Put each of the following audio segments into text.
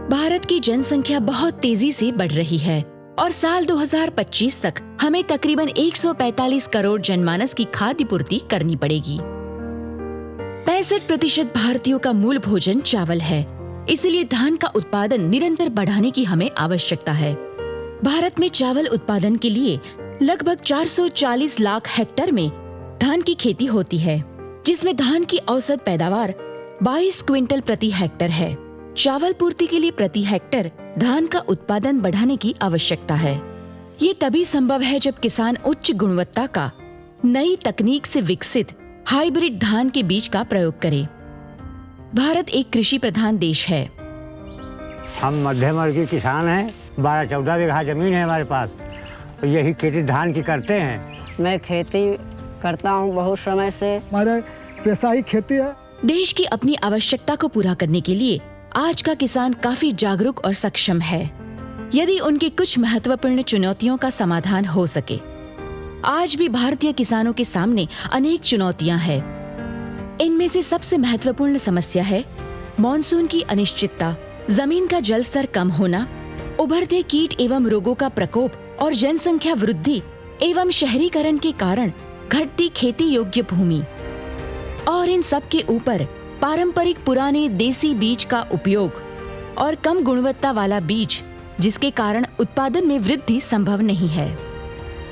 भारत की जनसंख्या बहुत तेजी से बढ़ रही है और साल 2025 तक हमें तकरीबन 145 करोड़ जनमानस की खाद्य पूर्ति करनी पड़ेगी। 65% भारतीयों का मूल भोजन चावल है, इसलिए धान का उत्पादन निरंतर बढ़ाने की हमें आवश्यकता है। भारत में चावल उत्पादन के लिए लगभग 440 लाख हेक्टेयर में धान की खेती होती है, जिसमें धान की औसत पैदावार 22 क्विंटल प्रति हेक्टेयर है। चावल पूर्ति के लिए प्रति हेक्टेयर धान का उत्पादन बढ़ाने की आवश्यकता है। ये तभी संभव है जब किसान उच्च गुणवत्ता का नई तकनीक से विकसित हाइब्रिड धान के बीज का प्रयोग करे। भारत एक कृषि प्रधान देश है। हम मध्यम वर्ग के किसान हैं। 12-14 बीघा जमीन है हमारे पास, तो यही खेती धान की करते हैं। मैं खेती करता हूँ बहुत समय से। हमारा पेशा ही खेती है। देश की अपनी आवश्यकता को पूरा करने के लिए आज का किसान काफी जागरूक और सक्षम है, यदि उनकी कुछ महत्वपूर्ण चुनौतियों का समाधान हो सके। आज भी भारतीय किसानों के सामने अनेक चुनौतियां हैं। इनमें से सबसे महत्वपूर्ण समस्या है मॉनसून की अनिश्चितता, जमीन का जल स्तर कम होना, उभरते कीट एवं रोगों का प्रकोप और जनसंख्या वृद्धि एवं शहरीकरण के कारण घटती खेती योग्य भूमि। और इन सब के ऊपर पारंपरिक पुराने देसी बीज का उपयोग और कम गुणवत्ता वाला बीज, जिसके कारण उत्पादन में वृद्धि संभव नहीं है।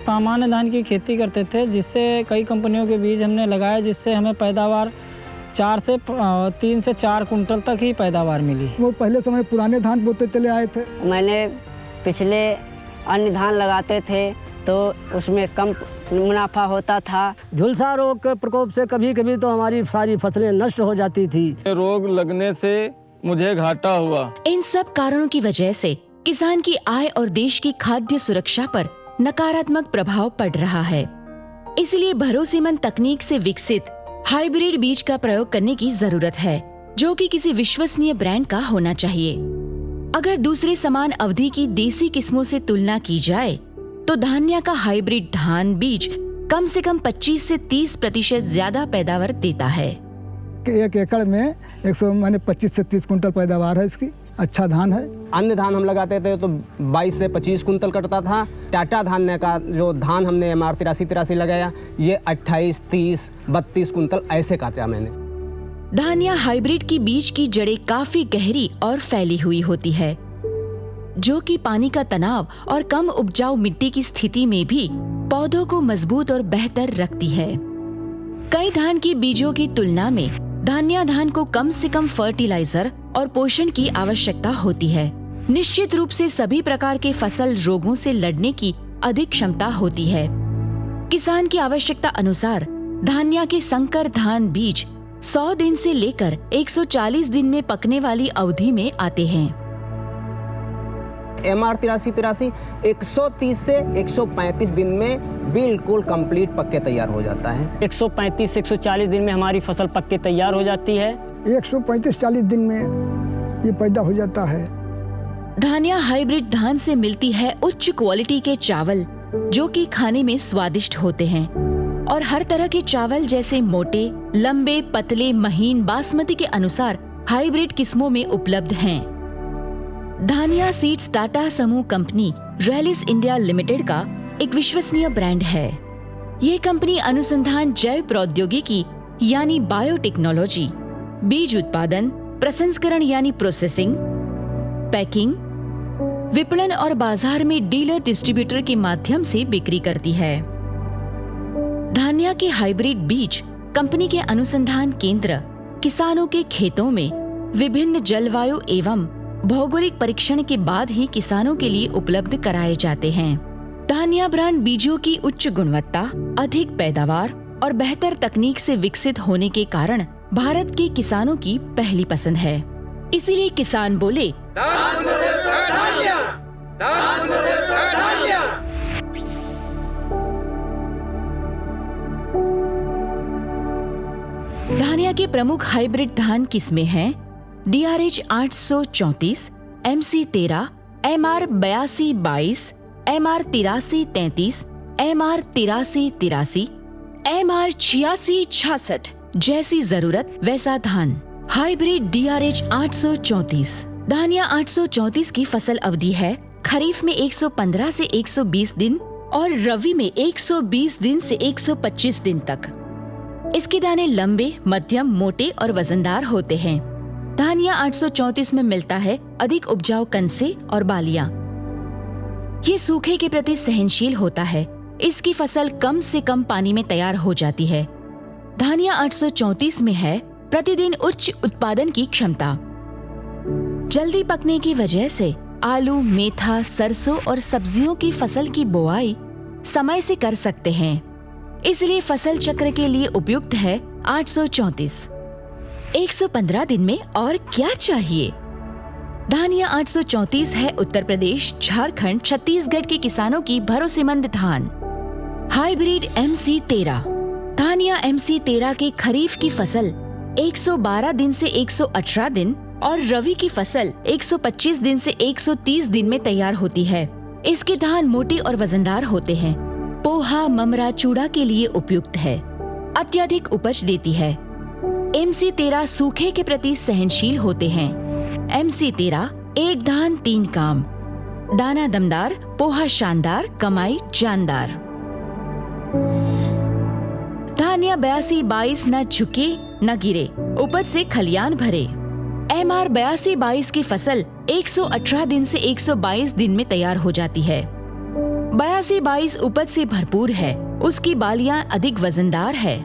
सामान्य धान की खेती करते थे, जिससे कई कंपनियों के बीज हमने लगाए, जिससे हमें पैदावार 3 से 4 कुंटल तक ही पैदावार मिली। वो पहले समय पुराने धान बोते चले आए थे। मैंने पिछले अन्य धान लगाते थे तो उसमें कम मुनाफा होता था। झुलसा रोग के प्रकोप से कभी कभी तो हमारी सारी फसलें नष्ट हो जाती थी। रोग लगने से मुझे घाटा हुआ। इन सब कारणों की वजह से किसान की आय और देश की खाद्य सुरक्षा पर नकारात्मक प्रभाव पड़ रहा है। इसलिए भरोसेमंद तकनीक से विकसित हाइब्रिड बीज का प्रयोग करने की जरूरत है, जो कि किसी विश्वसनीय ब्रांड का होना चाहिए। अगर दूसरे समान अवधि की देसी किस्मों से तुलना की जाए तो धान्या का हाइब्रिड धान बीज कम से कम 25 से 30% ज्यादा पैदावार देता है। 1 एकड़ में 25 से 30 कुंटल पैदावार है इसकी। अच्छा धान है। अन्य धान हम लगाते थे तो 22 से 25 कुंटल कटता था। टाटा धान्य का जो धान हमने MR 83 लगाया, ये 28, 30, 32 कुंटल ऐसे काटा मैंने। धान्या हाइब्रिड की बीज की जड़ें काफी गहरी और फैली हुई होती है, जो कि पानी का तनाव और कम उपजाऊ मिट्टी की स्थिति में भी पौधों को मजबूत और बेहतर रखती है। कई धान की बीजों की तुलना में धान्या धान को कम से कम फर्टिलाइजर और पोषण की आवश्यकता होती है। निश्चित रूप से सभी प्रकार के फसल रोगों से लड़ने की अधिक क्षमता होती है। किसान की आवश्यकता अनुसार धान्या के संकर धान बीज 100 दिन से लेकर 140 दिन में पकने वाली अवधि में आते हैं। MR 83 130 से 135 दिन में बिल्कुल कंप्लीट पक के तैयार हो जाता है। 135 से 140 दिन में हमारी फसल पक के तैयार हो जाती है। 135-40 दिन में ये पैदा हो जाता है। धान्या हाइब्रिड धान से मिलती है उच्च क्वालिटी के चावल, जो कि खाने में स्वादिष्ट होते हैं और हर तरह के चावल जैसे मोटे, लंबे, पतले, महीन, बासमती के अनुसार हाइब्रिड किस्मों में उपलब्ध हैं। धान्या सीड्स टाटा समूह कंपनी रैलिस इंडिया लिमिटेड का एक विश्वसनीय ब्रांड है। ये कंपनी अनुसंधान, जैव प्रौद्योगिकी यानी बायोटेक्नोलॉजी, बीज उत्पादन, प्रसंस्करण यानी प्रोसेसिंग, पैकिंग, विपणन और बाजार में डीलर डिस्ट्रीब्यूटर के माध्यम से बिक्री करती है। धान्या के हाइब्रिड बीज कंपनी के अनुसंधान केंद्र किसानों के खेतों में विभिन्न जलवायु एवं भौगोलिक परीक्षण के बाद ही किसानों के लिए उपलब्ध कराए जाते हैं। धान्या ब्रांड बीजों की उच्च गुणवत्ता, अधिक पैदावार और बेहतर तकनीक से विकसित होने के कारण भारत के किसानों की पहली पसंद है। इसीलिए किसान बोले धान्या के प्रमुख हाइब्रिड धान किस्में हैं DRH 834, MC 13, MR 8222, MR 8333, MR 8383, MR 8666। जैसी जरूरत वैसा धान। हाइब्रिड DRH 834 धानिया 834 की फसल अवधि है खरीफ में 115 से 120 दिन और रबी में 120 दिन से 125 दिन तक। इसके दाने लंबे, मध्यम, मोटे और वजनदार होते हैं। धानिया 834 में मिलता है अधिक उपजाऊ कनसे और बालियां। ये सूखे के प्रति सहनशील होता है। इसकी फसल कम से कम पानी में तैयार हो जाती है। धानिया 834 में है प्रतिदिन उच्च उत्पादन की क्षमता। जल्दी पकने की वजह से आलू, मेथा, सरसों और सब्जियों की फसल की बुआई समय से कर सकते हैं। इसलिए फसल चक्र के लिए उपयुक्त है 834। 115 दिन में और क्या चाहिए? धानिया 834 है उत्तर प्रदेश, झारखंड, छत्तीसगढ़ के किसानों की भरोसेमंद धान। Hybrid MC13। धानिया MC13 के खरीफ की फसल 112 दिन से 118 दिन और रबी की फसल 125 दिन से 130 दिन में तैयार होती है। इसके धान मोटे और वजनदार होते हैं। पोहा, ममरा, चूड़ा के लिए उपयुक्त है। अत्यधिक उपज देती है। MC13 सूखे के प्रति सहनशील होते हैं। MC13 एक धान 3 काम। दाना दमदार, पोहा शानदार, कमाई जानदार। धानिया 82-22 न झुके न गिरे, उपज से खलियान भरे। MR 82-22 की फसल 118 दिन से 122 दिन में तैयार हो जाती है। 82-22 उपज से भरपूर है। उसकी बालियां अधिक वजनदार है।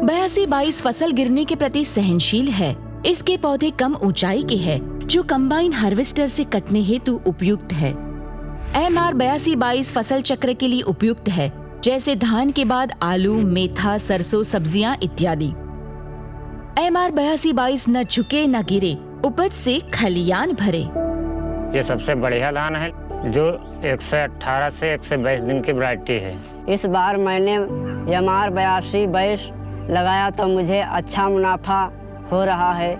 82-22 फसल गिरने के प्रति सहनशील है। इसके पौधे कम ऊंचाई के हैं, जो कंबाइन हार्वेस्टर से कटने हेतु उपयुक्त है। MR 82-22 फसल चक्र के लिए उपयुक्त है, जैसे धान के बाद आलू, मेथा, सरसों, सब्जियां इत्यादि। MR 82-22 न झुके न गिरे, उपज से खलियान भरे। ये सबसे बढ़िया धान है जो 118 से 122 दिन की वैरायटी है। इस बार मैंने MR 82-22 लगाया तो मुझे अच्छा मुनाफा हो रहा है।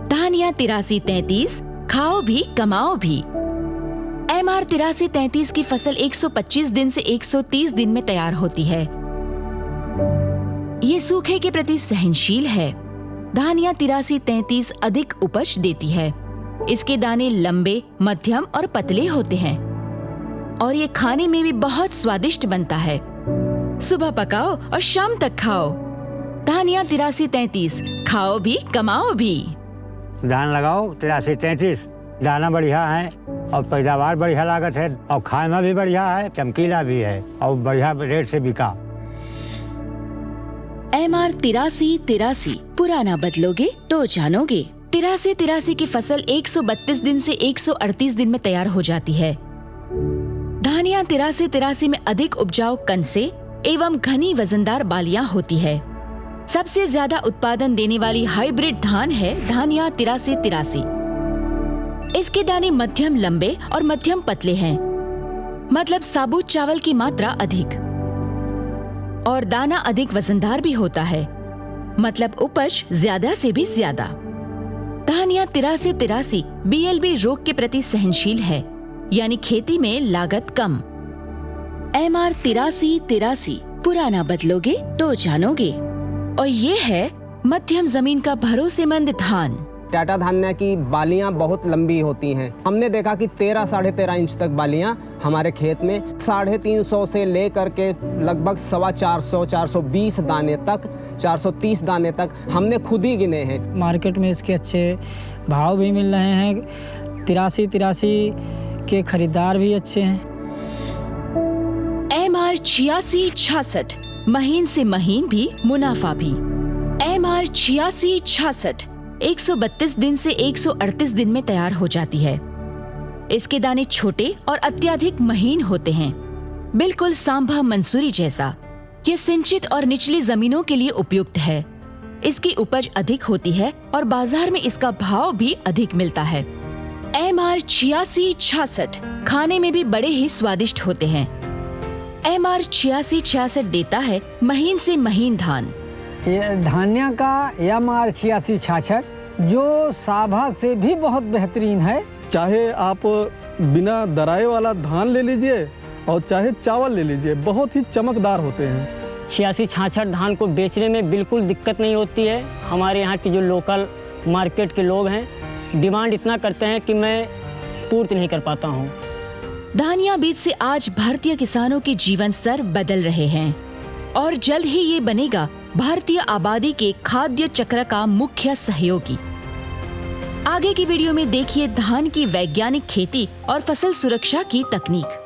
धानिया 83-33 खाओ भी कमाओ भी। MR 83-33 की फसल 125 दिन से 130 दिन में तैयार होती है। ये सूखे के प्रति सहनशील है। धानिया 83-33 अधिक उपज देती है। इसके दाने लंबे, मध्यम और पतले होते हैं और ये खाने में भी बहुत स्वादिष्ट बनता है। सुबह पकाओ और शाम तक खाओ। धानिया 83-33 खाओ भी कमाओ भी। धान लगाओ 83-33, दाना बढ़िया है और पैदावार बढ़िया लागत है और खाए में भी बढ़िया है, चमकीला भी है और बढ़िया रेट से बिका। MR 83-83 पुराना बदलोगे तो जानोगे। 83-83 की फसल 132 दिन से 138 दिन में तैयार हो जाती है। धानिया 83-83 में अधिक उपजाऊ कनसे एवं घनी वजनदार बालियां होती है। सबसे ज्यादा उत्पादन देने वाली हाइब्रिड धान है धानिया 83-83। इसके दाने मध्यम लंबे और मध्यम पतले हैं, मतलब साबुत चावल की मात्रा अधिक, और दाना अधिक वजनदार भी होता है, मतलब उपज ज्यादा से भी ज्यादा। धानिया 83-83 BLB रोग के प्रति सहनशील है, यानी खेती में लागत कम। MR 83-83 पुराना बदलोगे तो जानोगे। और ये है मध्यम जमीन का भरोसेमंद धान। टाटा धान्या की बालियां बहुत लंबी होती हैं। हमने देखा कि 13-13.5 इंच तक बालियां हमारे खेत में 350 से लेकर के लगभग 420 दाने तक, 430 दाने तक हमने खुद ही गिने हैं। मार्केट में इसके अच्छे भाव भी मिल रहे हैं। 83-83 के खरीदार भी अच्छे हैं। MR 86-66 महीन से महीन भी मुनाफा भी। MR 86-66 132 दिन से 138 दिन में तैयार हो जाती है। इसके दाने छोटे और अत्यधिक महीन होते हैं, बिल्कुल सांभा मंसूरी जैसा। ये सिंचित और निचली जमीनों के लिए उपयुक्त है। इसकी उपज अधिक होती है और बाजार में इसका भाव भी अधिक मिलता है। MR 86-66 खाने में भी बड़े ही स्वादिष्ट होते हैं। MR 86-66 देता है महीन से महीन धान। ये धानिया का MR 86-66 जो साभा से भी बहुत बेहतरीन है। चाहे आप बिना दराए वाला धान ले लीजिए और चाहे चावल ले लीजिए, बहुत ही चमकदार होते हैं। 86-66 धान को बेचने में बिल्कुल दिक्कत नहीं होती है। हमारे यहाँ की जो लोकल मार्केट के लोग हैं, डिमांड इतना करते हैं कि मैं पूर्ति नहीं कर पाता हूँ। धानिया बीज से आज भारतीय किसानों के जीवन स्तर बदल रहे हैं और जल्द ही ये बनेगा भारतीय आबादी के खाद्य चक्र का मुख्य सहयोगी। आगे की वीडियो में देखिए धान की वैज्ञानिक खेती और फसल सुरक्षा की तकनीक।